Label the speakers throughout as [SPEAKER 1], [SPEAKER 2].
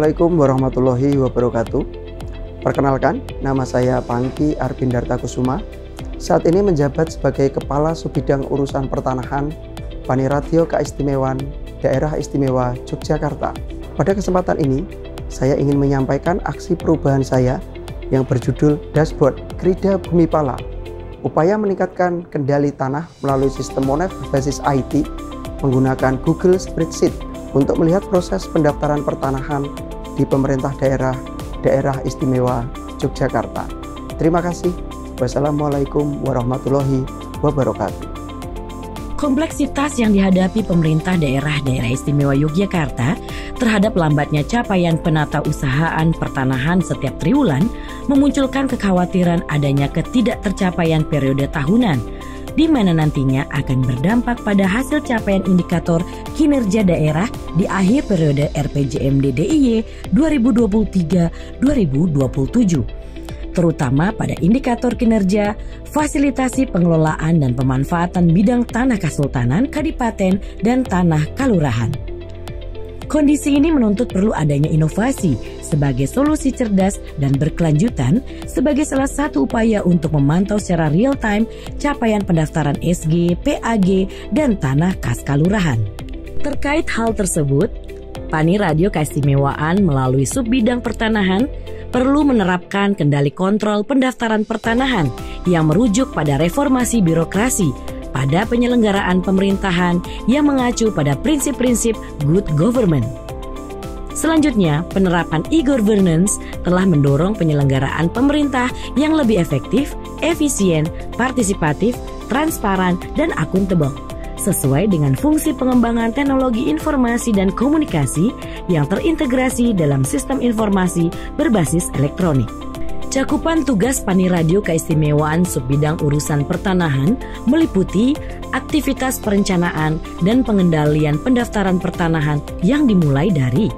[SPEAKER 1] Assalamualaikum warahmatullahi wabarakatuh. Perkenalkan, nama saya Pangki Arbindarta Kusuma. Saat ini menjabat sebagai Kepala Subbidang Urusan Pertanahan Paniradio Keistimewaan Daerah Istimewa Yogyakarta. Pada kesempatan ini, saya ingin menyampaikan aksi perubahan saya yang berjudul Dashboard Krida Bumi Pala. Upaya meningkatkan kendali tanah melalui sistem Monef berbasis IT menggunakan Google Spreadsheet untuk melihat proses pendaftaran pertanahan di pemerintah daerah istimewa Yogyakarta. Terima kasih. Wassalamualaikum warahmatullahi wabarakatuh.
[SPEAKER 2] Kompleksitas yang dihadapi pemerintah daerah istimewa Yogyakarta terhadap lambatnya capaian penatausahaan pertanahan setiap triwulan memunculkan kekhawatiran adanya ketidaktercapaian periode tahunan, di mana nantinya akan berdampak pada hasil capaian indikator kinerja daerah di akhir periode RPJMD DIY 2023-2027, terutama pada indikator kinerja, fasilitasi pengelolaan dan pemanfaatan bidang tanah kasultanan, kadipaten, dan tanah kalurahan. Kondisi ini menuntut perlu adanya inovasi sebagai solusi cerdas dan berkelanjutan sebagai salah satu upaya untuk memantau secara real time capaian pendaftaran SG, PAG, dan tanah kas kalurahan. Terkait hal tersebut, Paniradio Keistimewaan melalui Subbidang Pertanahan perlu menerapkan kendali kontrol pendaftaran pertanahan yang merujuk pada reformasi birokrasi pada penyelenggaraan pemerintahan yang mengacu pada prinsip-prinsip good government. Selanjutnya, penerapan e-governance telah mendorong penyelenggaraan pemerintah yang lebih efektif, efisien, partisipatif, transparan, dan akuntabel, sesuai dengan fungsi pengembangan teknologi informasi dan komunikasi yang terintegrasi dalam sistem informasi berbasis elektronik. Cakupan tugas Paniradio Keistimewaan Subbidang Urusan Pertanahan meliputi aktivitas perencanaan dan pengendalian pendaftaran pertanahan yang dimulai dari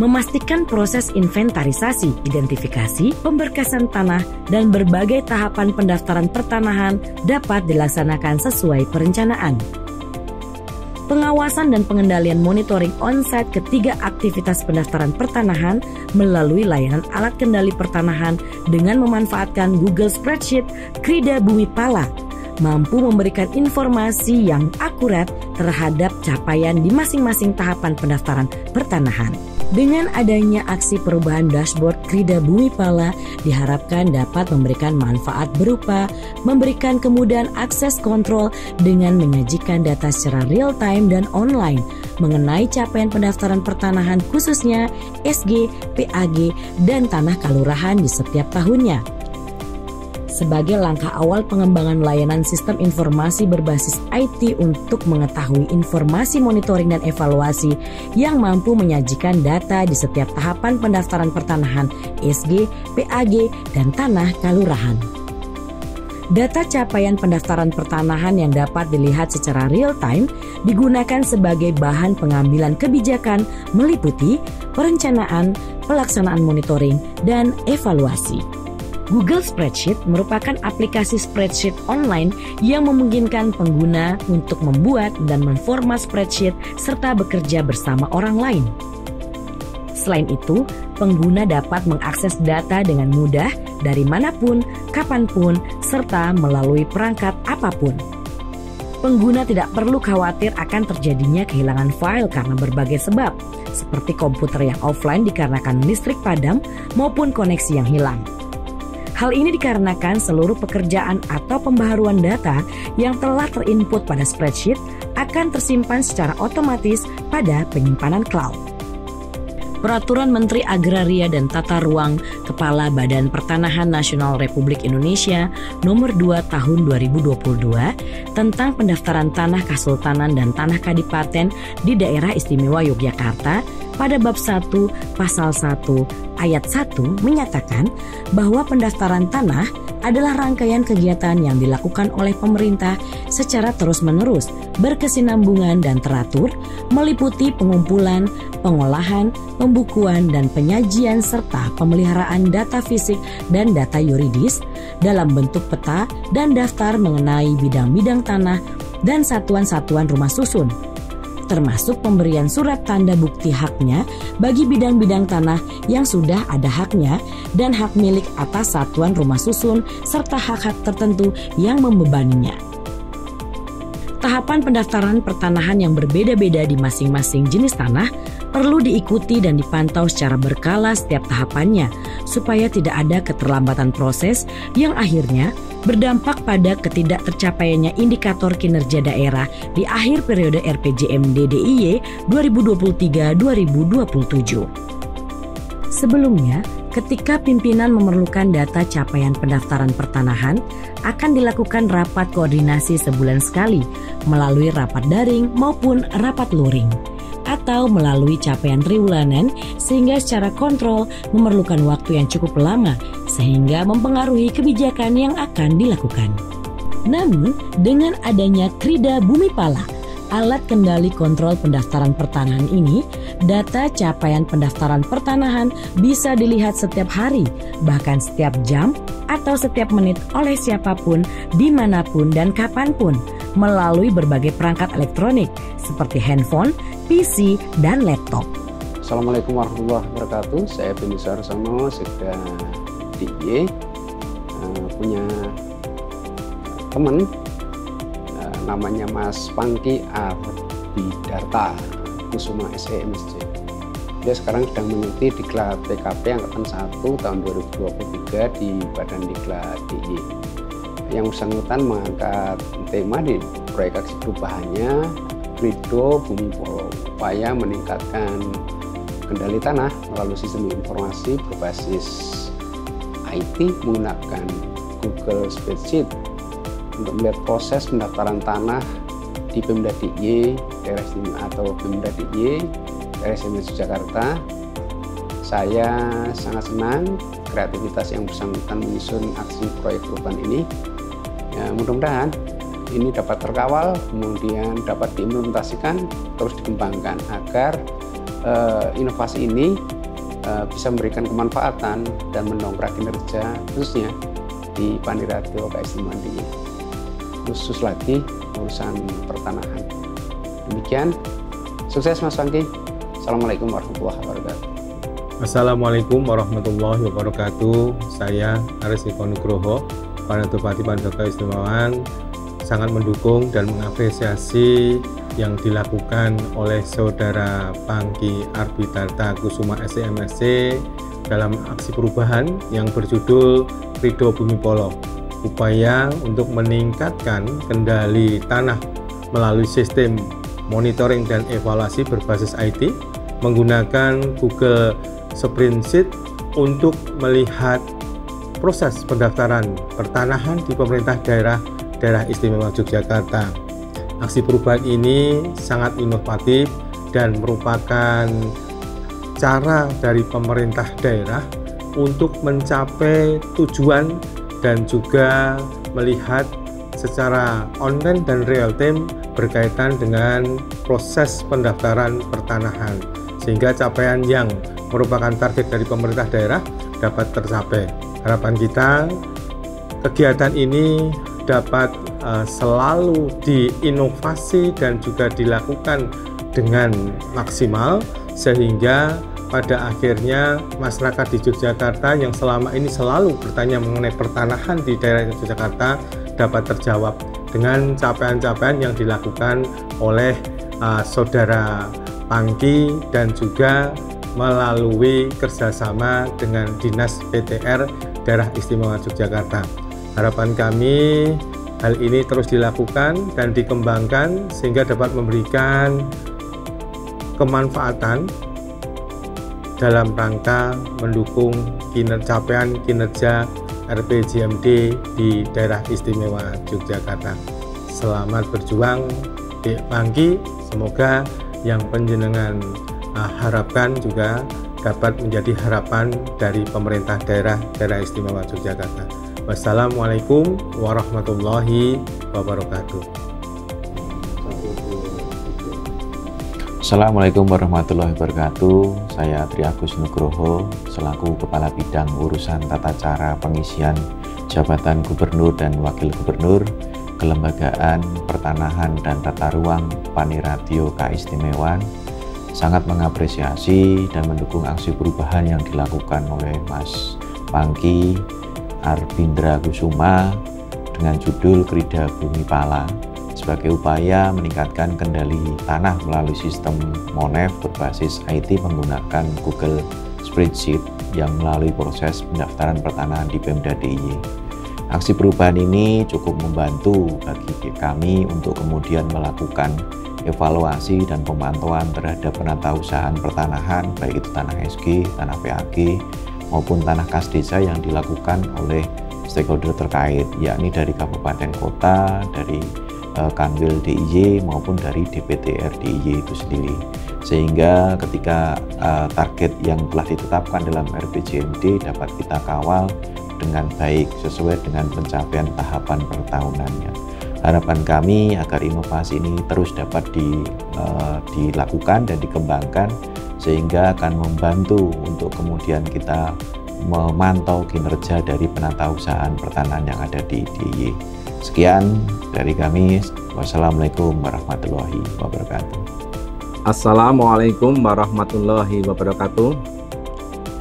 [SPEAKER 2] memastikan proses inventarisasi, identifikasi, pemberkasan tanah, dan berbagai tahapan pendaftaran pertanahan dapat dilaksanakan sesuai perencanaan. Pengawasan dan pengendalian monitoring on-site ketiga aktivitas pendaftaran pertanahan melalui layanan alat kendali pertanahan dengan memanfaatkan Google Spreadsheet Krida Bumi Pala mampu memberikan informasi yang akurat terhadap capaian di masing-masing tahapan pendaftaran pertanahan. Dengan adanya aksi perubahan dashboard Krida Bumi Pala diharapkan dapat memberikan manfaat berupa memberikan kemudahan akses kontrol dengan menyajikan data secara real time dan online mengenai capaian pendaftaran pertanahan khususnya SG, PAG, dan tanah kalurahan di setiap tahunnya. Sebagai langkah awal pengembangan layanan sistem informasi berbasis IT untuk mengetahui informasi monitoring dan evaluasi yang mampu menyajikan data di setiap tahapan pendaftaran pertanahan SG, PAG, dan tanah kalurahan. Data capaian pendaftaran pertanahan yang dapat dilihat secara real time digunakan sebagai bahan pengambilan kebijakan meliputi perencanaan, pelaksanaan monitoring, dan evaluasi. Google Spreadsheet merupakan aplikasi spreadsheet online yang memungkinkan pengguna untuk membuat dan memformat spreadsheet serta bekerja bersama orang lain. Selain itu, pengguna dapat mengakses data dengan mudah dari manapun, kapanpun, serta melalui perangkat apapun. Pengguna tidak perlu khawatir akan terjadinya kehilangan file karena berbagai sebab, seperti komputer yang offline dikarenakan listrik padam maupun koneksi yang hilang. Hal ini dikarenakan seluruh pekerjaan atau pembaharuan data yang telah terinput pada spreadsheet akan tersimpan secara otomatis pada penyimpanan cloud. Peraturan Menteri Agraria dan Tata Ruang Kepala Badan Pertanahan Nasional Republik Indonesia Nomor 2 Tahun 2022 tentang pendaftaran tanah kasultanan dan tanah kadipaten di Daerah Istimewa Yogyakarta pada bab 1 pasal 1 ayat 1 menyatakan bahwa pendaftaran tanah adalah rangkaian kegiatan yang dilakukan oleh pemerintah secara terus-menerus, berkesinambungan dan teratur, meliputi pengumpulan, pengolahan, pembukuan, dan penyajian serta pemeliharaan data fisik dan data yuridis dalam bentuk peta dan daftar mengenai bidang-bidang tanah dan satuan-satuan rumah susun. termasuk pemberian surat tanda bukti haknya bagi bidang-bidang tanah yang sudah ada haknya dan hak milik atas satuan rumah susun serta hak-hak tertentu yang membebaninya. Tahapan pendaftaran pertanahan yang berbeda-beda di masing-masing jenis tanah perlu diikuti dan dipantau secara berkala setiap tahapannya supaya tidak ada keterlambatan proses yang akhirnya berdampak pada ketidaktercapaiannya indikator kinerja daerah di akhir periode RPJMD DIY 2023-2027. Sebelumnya, ketika pimpinan memerlukan data capaian pendaftaran pertanahan, akan dilakukan rapat koordinasi sebulan sekali melalui rapat daring maupun rapat luring, atau melalui capaian triwulanan sehingga secara kontrol memerlukan waktu yang cukup lama sehingga mempengaruhi kebijakan yang akan dilakukan. Namun, dengan adanya Krida Bumi Pala, alat kendali kontrol pendaftaran pertanahan ini, data capaian pendaftaran pertanahan bisa dilihat setiap hari, bahkan setiap jam atau setiap menit oleh siapapun, dimanapun dan kapanpun, melalui berbagai perangkat elektronik seperti handphone, PC, dan laptop.
[SPEAKER 3] Assalamualaikum warahmatullahi wabarakatuh. Saya Beni Sarsono, Sekda DIY. Punya teman namanya Mas Pangki Arpidarta Kusuma SEMSC. Dia sekarang sedang mengikuti diklat TKP Angkatan 1 tahun 2023 di Badan Diklat DIY. Yang bersangkutan mengangkat tema di proyek aksi perubahannya Krida Bumi Pala, upaya meningkatkan kendali tanah melalui sistem informasi berbasis IT menggunakan Google Spreadsheet untuk melihat proses pendaftaran tanah di Pemda DIY daerah istimewa atau Pemda DIY daerah istimewa Yogyakarta. Saya sangat senang kreativitas yang bersangkutan menyusun aksi proyek perubahan ini. Ya, mudah-mudahan ini dapat terkawal, kemudian dapat diimplementasikan, terus dikembangkan agar inovasi ini bisa memberikan kemanfaatan dan mendongkrak kinerja khususnya di Paniratio Keistimewaan DIY, khusus lagi urusan pertanahan. Demikian, sukses Mas Pangki. Assalamualaikum warahmatullahi wabarakatuh.
[SPEAKER 4] Assalamualaikum warahmatullahi wabarakatuh. Saya Aris Eko Nugroho, Panitopati Panitia Keistimewaan, sangat mendukung dan mengapresiasi yang dilakukan oleh Saudara Pangki Arpidarta Kusuma SEMSC dalam aksi perubahan yang berjudul Krida Bumi Pala, upaya untuk meningkatkan kendali tanah melalui sistem monitoring dan evaluasi berbasis IT menggunakan Google Spreadsheet untuk melihat proses pendaftaran pertanahan di pemerintah daerah istimewa Yogyakarta. Aksi perubahan ini sangat inovatif dan merupakan cara dari pemerintah daerah untuk mencapai tujuan dan juga melihat secara online dan real time berkaitan dengan proses pendaftaran pertanahan, sehingga capaian yang merupakan target dari pemerintah daerah dapat tercapai. Harapan kita kegiatan ini dapat selalu diinovasi dan juga dilakukan dengan maksimal, sehingga pada akhirnya masyarakat di Yogyakarta yang selama ini selalu bertanya mengenai pertanahan di daerah Yogyakarta dapat terjawab dengan capaian-capaian yang dilakukan oleh Saudara Pangki dan juga melalui kerjasama dengan Dinas PTR Daerah Istimewa Yogyakarta. Harapan kami hal ini terus dilakukan dan dikembangkan sehingga dapat memberikan kemanfaatan dalam rangka mendukung capaian kinerja RPJMD di Daerah Istimewa Yogyakarta. Selamat berjuang Dek Pangki, semoga yang panjenengan harapkan juga dapat menjadi harapan dari pemerintah daerah Istimewa Yogyakarta. Wassalamualaikum warahmatullahi wabarakatuh.
[SPEAKER 5] Assalamualaikum warahmatullahi wabarakatuh. Saya Tri Agus Nugroho selaku Kepala Bidang Urusan Tata Cara Pengisian Jabatan Gubernur dan Wakil Gubernur Kelembagaan Pertanahan dan Tata Ruang Paniradio Keistimewaan sangat mengapresiasi dan mendukung aksi perubahan yang dilakukan oleh Mas Pangky Arpindra Kusuma dengan judul Krida Bumi Pala sebagai upaya meningkatkan kendali tanah melalui sistem MONEF berbasis IT menggunakan Google Spreadsheet yang melalui proses pendaftaran pertanahan di Pemda DIY. Aksi perubahan ini cukup membantu bagi kami untuk kemudian melakukan evaluasi dan pemantauan terhadap penatausahaan pertanahan, baik itu tanah SG, tanah PAG, maupun tanah kas desa yang dilakukan oleh stakeholder terkait, yakni dari kabupaten kota, dari Kanwil DIY maupun dari DPTR DIY itu sendiri. Sehingga ketika target yang telah ditetapkan dalam RPJMD dapat kita kawal dengan baik sesuai dengan pencapaian tahapan pertahunannya. Harapan kami agar inovasi ini terus dapat dilakukan dan dikembangkan sehingga akan membantu untuk kemudian kita memantau kinerja dari penatausahaan pertanahan yang ada di DIY. Sekian dari kami. Wassalamualaikum warahmatullahi wabarakatuh.
[SPEAKER 6] Assalamualaikum warahmatullahi wabarakatuh.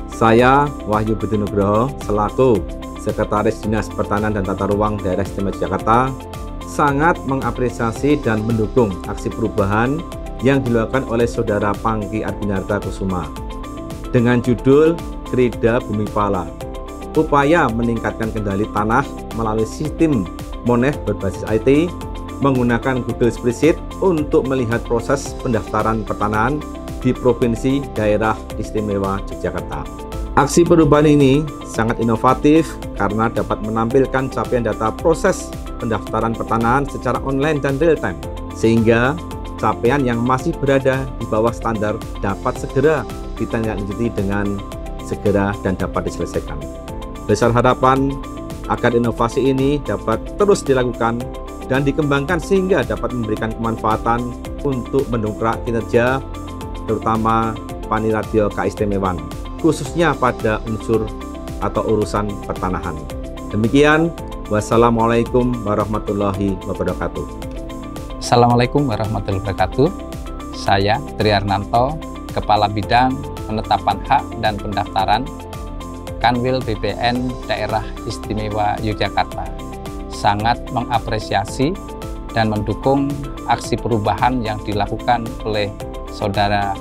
[SPEAKER 6] Saya Wahyu Budi Nugroho selaku Sekretaris Dinas Pertanahan dan Tata Ruang Daerah Istimewa Yogyakarta sangat mengapresiasi dan mendukung aksi perubahan yang dilakukan oleh Saudara Pangky Arpindarta Kusuma dengan judul Krida Bumi Pala, upaya meningkatkan kendali tanah melalui sistem MONEF berbasis IT menggunakan Google Spreadsheet untuk melihat proses pendaftaran pertanahan di Provinsi Daerah Istimewa Yogyakarta. Aksi perubahan ini sangat inovatif karena dapat menampilkan capaian data proses pendaftaran pertanahan secara online dan real time, sehingga capaian yang masih berada di bawah standar dapat segera ditindaklanjuti dengan segera dan dapat diselesaikan. Besar harapan agar inovasi ini dapat terus dilakukan dan dikembangkan sehingga dapat memberikan kemanfaatan untuk mendongkrak kinerja terutama Paniradio Keistimewaan, khususnya pada unsur atau urusan pertanahan. Demikian, wassalamualaikum warahmatullahi wabarakatuh.
[SPEAKER 7] Assalamualaikum warahmatullahi wabarakatuh. Saya Tri Arnanto, Kepala Bidang Penetapan Hak dan Pendaftaran Kanwil BPN Daerah Istimewa Yogyakarta, sangat mengapresiasi dan mendukung aksi perubahan yang dilakukan oleh Saudara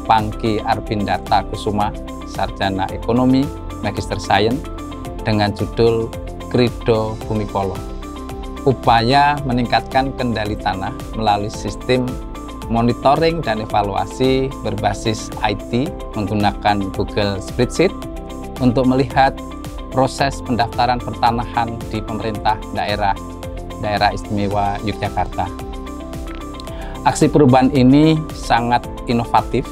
[SPEAKER 7] Pangky Arpindarta Kusuma, Sarjana Ekonomi, Magister Sains, dengan judul Krida Bumi Pala, upaya meningkatkan kendali tanah melalui sistem monitoring dan evaluasi berbasis IT menggunakan Google Spreadsheet untuk melihat proses pendaftaran pertanahan di pemerintah daerah istimewa Yogyakarta. Aksi perubahan ini sangat inovatif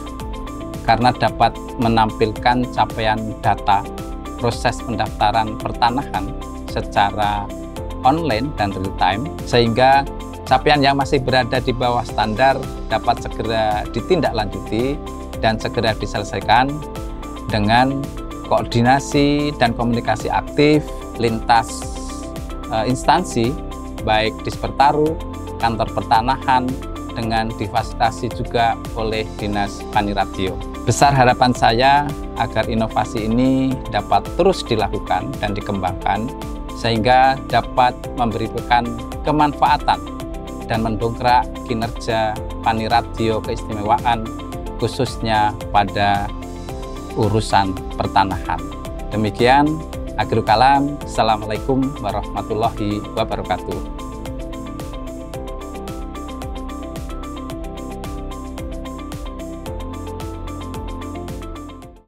[SPEAKER 7] karena dapat menampilkan capaian data proses pendaftaran pertanahan secara online dan real time, sehingga capaian yang masih berada di bawah standar dapat segera ditindaklanjuti dan segera diselesaikan dengan koordinasi dan komunikasi aktif lintas instansi, baik Dispertaru, kantor pertanahan, dengan difasilitasi juga oleh Dinas Paniradio. Besar harapan saya agar inovasi ini dapat terus dilakukan dan dikembangkan sehingga dapat memberikan kemanfaatan dan mendongkrak kinerja Paniradio Keistimewaan khususnya pada urusan pertanahan. Demikian, akhirul kalam. Assalamualaikum warahmatullahi wabarakatuh.